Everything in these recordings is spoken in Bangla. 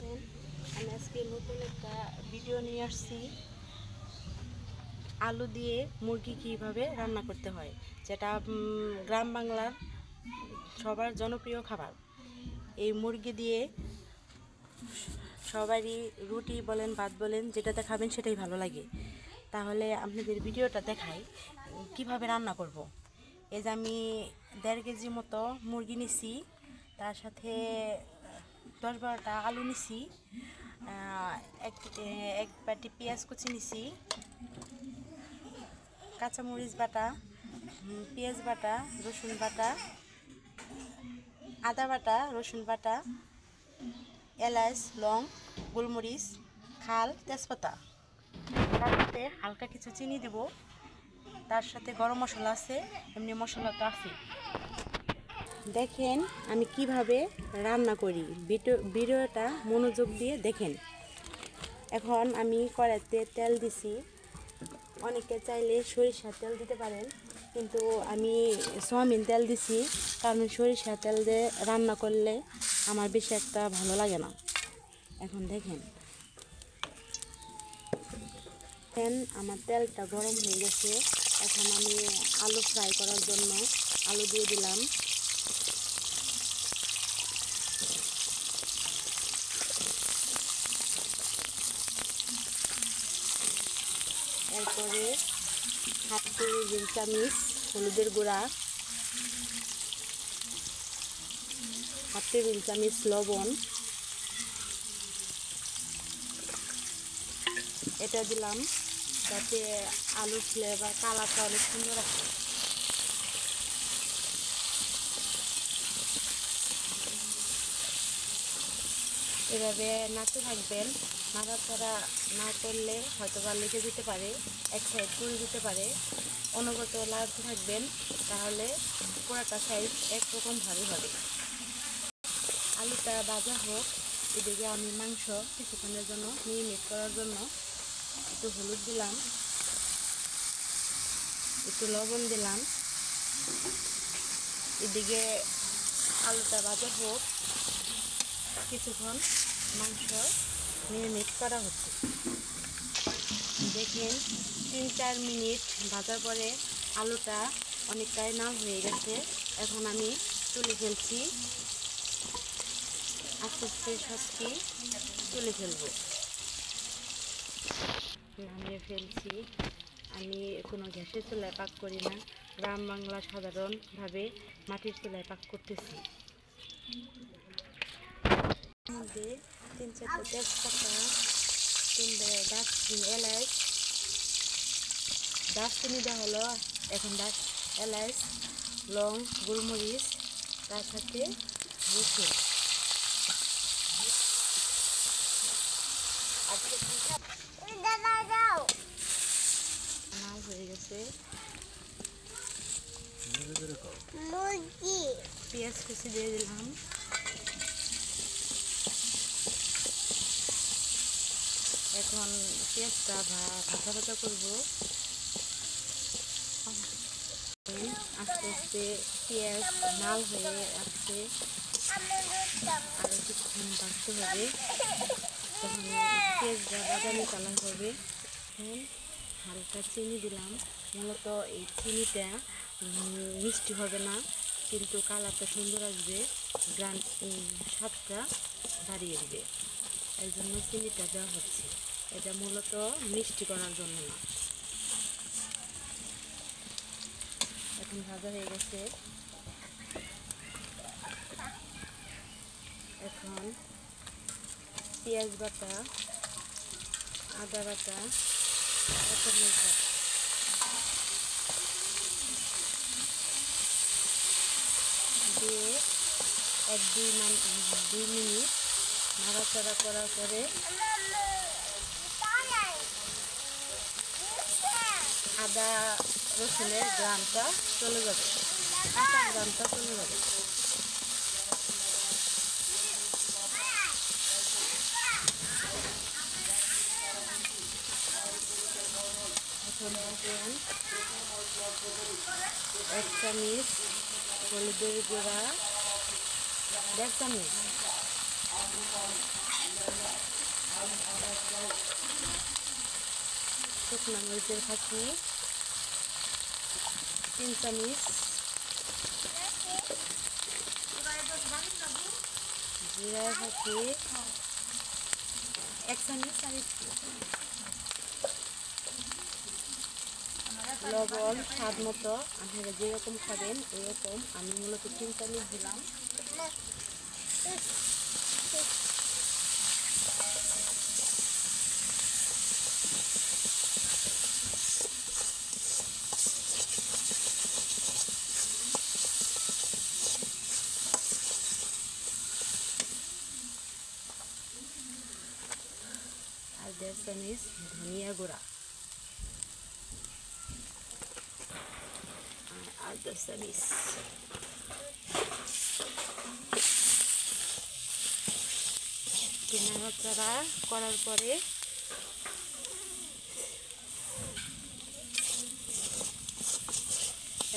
আছেন? আমি আজকে নতুন একটা ভিডিও নিয়ে আসছি। আলু দিয়ে মুরগি কীভাবে রান্না করতে হয়, যেটা গ্রাম বাংলার সবার জনপ্রিয় খাবার। এই মুরগি দিয়ে সবারই রুটি বলেন, ভাত বলেন, যেটাতে খাবেন সেটাই ভালো লাগে। তাহলে আপনাদের ভিডিওটা দেখাই কিভাবে রান্না করব। এই যে আমি 1.5 কেজি মতো মুরগি নিছি, তার সাথে 10-12টা আলু নিছি, এক বাটি পেঁয়াজ কুচি নিছি, কাঁচামরিচ বাটা, পেঁয়াজ বাটা, রসুন বাটা, আদা বাটা, রসুন বাটা, এলাচ, লং, গোলমরিচ, খাল, তেজপাতা। তার সাথে হালকা কিছু চিনি দেব। তার সাথে গরম মশলা আছে, এমনি মশলা তো আছে। দেখেন আমি কিভাবে রান্না করি, ভিডিওটা মনোযোগ দিয়ে দেখেন। এখন আমি কড়াইতে তেল দিছি। অনেকে চাইলে সরিষার তেল দিতে পারেন, কিন্তু আমি সয়াবিন তেল দিছি, কারণ সরিষার তেল দিয়ে রান্না করলে আমার বেশি একটা ভালো লাগে না। এখন দেখেন আমার তেলটা গরম হয়ে গেছে। এখন আমি আলু ফ্রাই করার জন্য আলু দিয়ে দিলাম। এরপরে 1/2 টেবিল চামচ হলুদের গুঁড়া, 1/2 টেবিল চামচ লবণ, এটা দিলাম যাতে আলুর ফ্লেভার কালারটা অনেক সুন্দর আসে। এভাবে নাড়তে থাকবেন। নাড়াচাড়া না করলে হয়তো বা লেগে যেতে পারে, এক সাইড পুড়ে যেতে পারে। অনবরত নাড়তে থাকবেন, তাহলে পুরোটা সাইজ একরকম ভারী হবে। আলুটা ভাজা হোক, এদিকে আমি মাংস কিছুক্ষণের জন্য মেরিনেট করার জন্য একটু হলুদ দিলাম, একটু লবণ দিলাম। এদিকে আলুটা ভাজা হোক, কিছুক্ষণ মাংস মেরিনেট করা হচ্ছে। দেখেন 3-4 মিনিট ভাজার পরে আলুটা অনেকটাই লাল হয়ে গেছে। এখন আমি তুলে ফেলছি, আস্তে আস্তে সবটি তুলে ফেলবো। নামিয়ে ফেলছি। আমি কোনো গ্যাসের চুলায় পাক করি না, গ্রাম বাংলা সাধারণভাবে মাটির চুলায় পাক করতেছি। মধ্যে 3-4টা তেজপাতা, 3 দারচিনি, এলাচ, দারচিনি দেওয়া হলো। এখন এলাচ, লং, গোলমরিচ, তার সাথে রসুন। নাল হয়ে গেছে। পেঁয়াজ কুচি দিয়ে দিলাম। এখন পেঁয়াজটা ভাজা ভাজা করবো। আস্তে আস্তে পেঁয়াজ লাল হয়ে আসছে, আর কিছুক্ষণ ভাজতে হবে, তখন পেঁয়াজটা বাদামি কালার হবে। এখন হালকা চিনি দিলাম। মূলত এই চিনিটা মিষ্টি হবে না, কিন্তু কালারটা সুন্দর আসবে, স্বাদটা বাড়িয়ে দেবে। এই জন্য চিনিটা দেওয়া হচ্ছে, এটা মূলত মিষ্টি করার জন্য না। এখন ভাজা হয়ে গেছে। এখন পেঁয়াজ বাটা, আদা বাটা, কাঁচামরিচ বাটা দিয়ে 1-2 মিনিট নাড়াচাড়া করার পরে আদা রসুনের গ্রামটা চলে যাবে, কাঁচা গ্রামটা চলে যাবে। এখন দেখেন 1 চামচ হলুদের গুঁড়া, 1.5 চামচ শুকনো মরিচের ফাঁকি 3 চামচ, জিরার ফাঁকি 1 চামচ, লবণ স্বাদ মতো, আপনারা যেরকম খাবেন এরকম। আমি মূলত 3 চামচ দিলাম। আর 1.5 চামচ ধনিয়া গুঁড়া, আর 1.5 চামচ নাড়াচাড়া করার পরে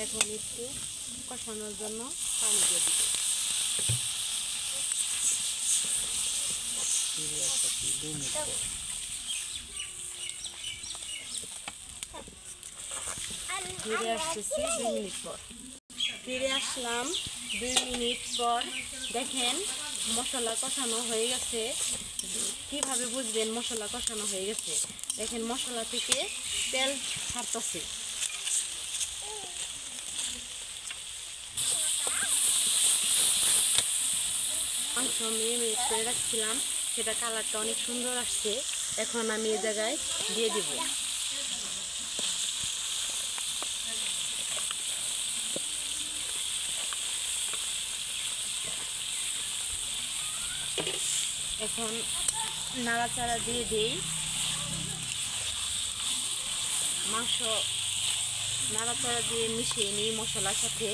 এখন একটু কষানোর জন্য পানি দিয়ে দিব। ফিরে আসতেছি 2 মিনিট পর। ফিরে আসলাম 2 মিনিট পর। দেখেন মশলা কষানো হয়ে গেছে। কিভাবে বুঝবেন মশলা কষানো হয়ে গেছে? দেখেন মশলা থেকে তেল ছাড়তেছে। মাংস মেরিনেট করে রাখছিলাম, সেটা কালারটা অনেক সুন্দর আসছে। এখন আমি এই জায়গায় দিয়ে দিব। এখন নাড়াচাড়া দিয়ে দিই। মাংস নাড়াচাড়া দিয়ে মিশিয়ে নিই মশলার সাথে।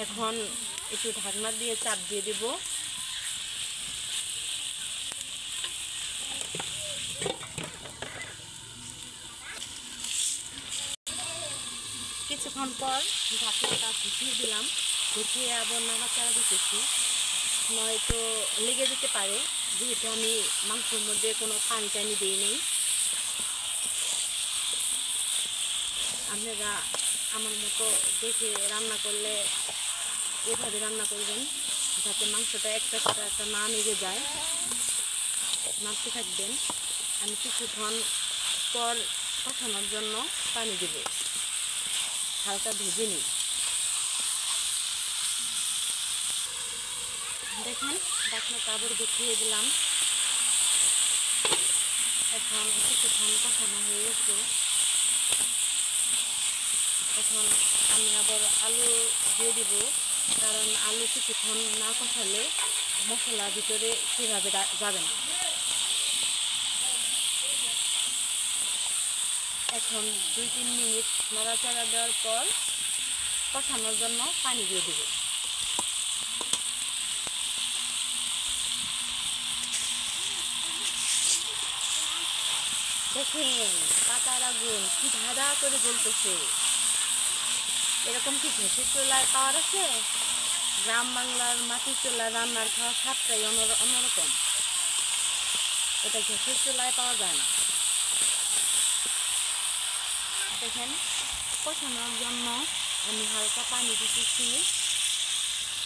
এখন একটু ঢাকনা দিয়ে চাপ দিয়ে দেব। কিছুক্ষণ পর ঢাকনাটা ঢুকিয়ে দিলাম। ঢুকিয়ে আবার নাড়াচাড়া দিতেছি, নয়তো লেগে যেতে পারে, যেহেতু আমি মাংসের মধ্যে কোনো পানি টানি দিই নেই। আপনারা আমার মতো দেখে রান্না করলে এভাবে রান্না করবেন, যাতে মাংসটা একটা না লেগে যায়। নাড়তে থাকবেন। আমি কিছুক্ষণ পর কষানোর জন্য পানি দেব, হালকা ভেজে নিই। দেখেন ঢাকনাটা আবার গুছিয়ে দিলাম। এখন কিছুক্ষণ কষানো হয়ে গেছে। এখন আমি আবার আলু দিয়ে দিব, কারণ আলু কিছুক্ষণ না কষালে মশলা ভিতরে সেভাবে যাবে না। এখন 2-3 মিনিট নাড়াচাড়া দেওয়ার পর কষানোর জন্য পানি দিয়ে দেব। দেখেন পাতার আগুন কি ধাঁধা করে জ্বলতেছে। এরকম কি ঘষের চুলার পাওয়ার আছে? গ্রাম বাংলার মাটির চুলায় রান্নার খাওয়ার স্বাদটাই অন্যরকম। এটা ঘষের চুলায় পাওয়া যায় না। দেখেন কষানোর জন্য আমি হালকা পানি দিতেছি।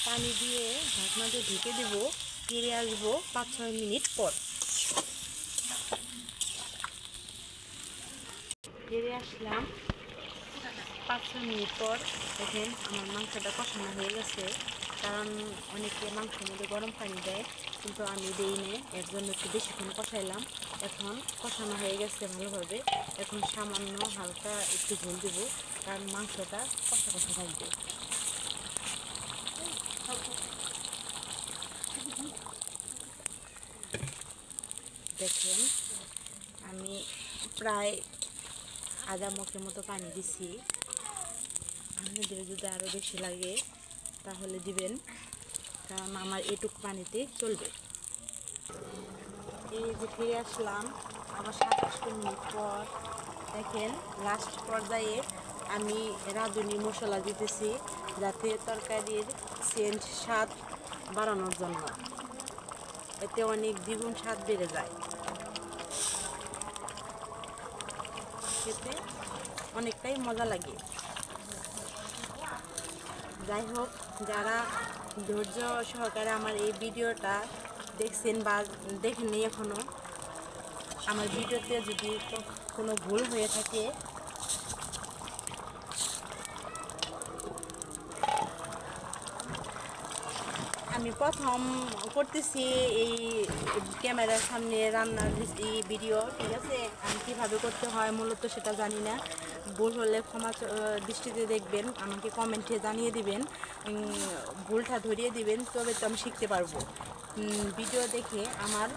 পানি দিয়ে ঢাকনা দিয়ে ঢেকে দেবো। ফিরে আসবো 5-6 মিনিট পর। ফিরে আসলাম 5-6 মিনিট পর। দেখেন আমার মাংসটা কষানো হয়ে গেছে, কারণ অনেকে মাংসের মধ্যে গরম পানি দেয়, কিন্তু আমি দিই না, এর জন্য একটু বেশিক্ষণ কষাইলাম। এখন কষানো হয়ে গেছে ভালোভাবে। এখন সামান্য হালকা একটু ঝোল দেব, কারণ মাংসটা কষা কষা থাকবে। দেখেন আমি প্রায় আধা মগের মতো পানি দিছি। আপনাদের যদি আরও বেশি লাগে তাহলে দিবেন, কারণ আমার এটুকু পানিতে চলবে। এই যে ফিরে আসলাম আবার 27 মিনিট পর। দেখেন লাস্ট পর্যায়ে আমি রাঁধুনি মশলা দিতেছি, যাতে তরকারির সেন্ট স্বাদ বাড়ানোর জন্য। এতে অনেক দ্বিগুণ স্বাদ বেড়ে যায়, খেতে অনেকটাই মজা লাগে। যাই হোক, যারা ধৈর্য সহকারে আমার এই ভিডিওটা দেখছেন বা দেখেননি এখনও, আমার ভিডিওতে যদি কোনো ভুল হয়ে থাকে আমি প্রথম করতেছি এই ক্যামেরার সামনে রান্নার এই ভিডিও, ঠিক আছে? আমি কীভাবে করতে হয় মূলত সেটা জানি না। ভুল হলে ক্ষমা দৃষ্টিতে দেখবেন, আমাকে কমেন্টে জানিয়ে দিবেন, ভুলটা ধরিয়ে দিবেন, তবে তো আমি শিখতে পারবো। ভিডিও দেখে আমার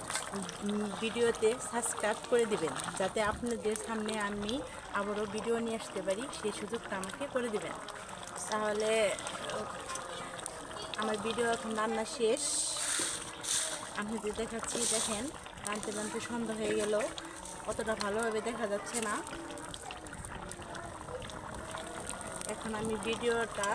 ভিডিওতে সাবস্ক্রাইব করে দিবেন, যাতে আপনাদের সামনে আমি আবারও ভিডিও নিয়ে আসতে পারি, সেই সুযোগটা আমাকে করে দিবেন। তাহলে আমার ভিডিও এখন রান্না শেষ, আপনাদের দেখাচ্ছি। দেখেন, রাঁধতে রাঁধতে সন্ধ্যা হয়ে গেল, অতটা ভালোভাবে দেখা যাচ্ছে না। এখন আমি ভিডিওটা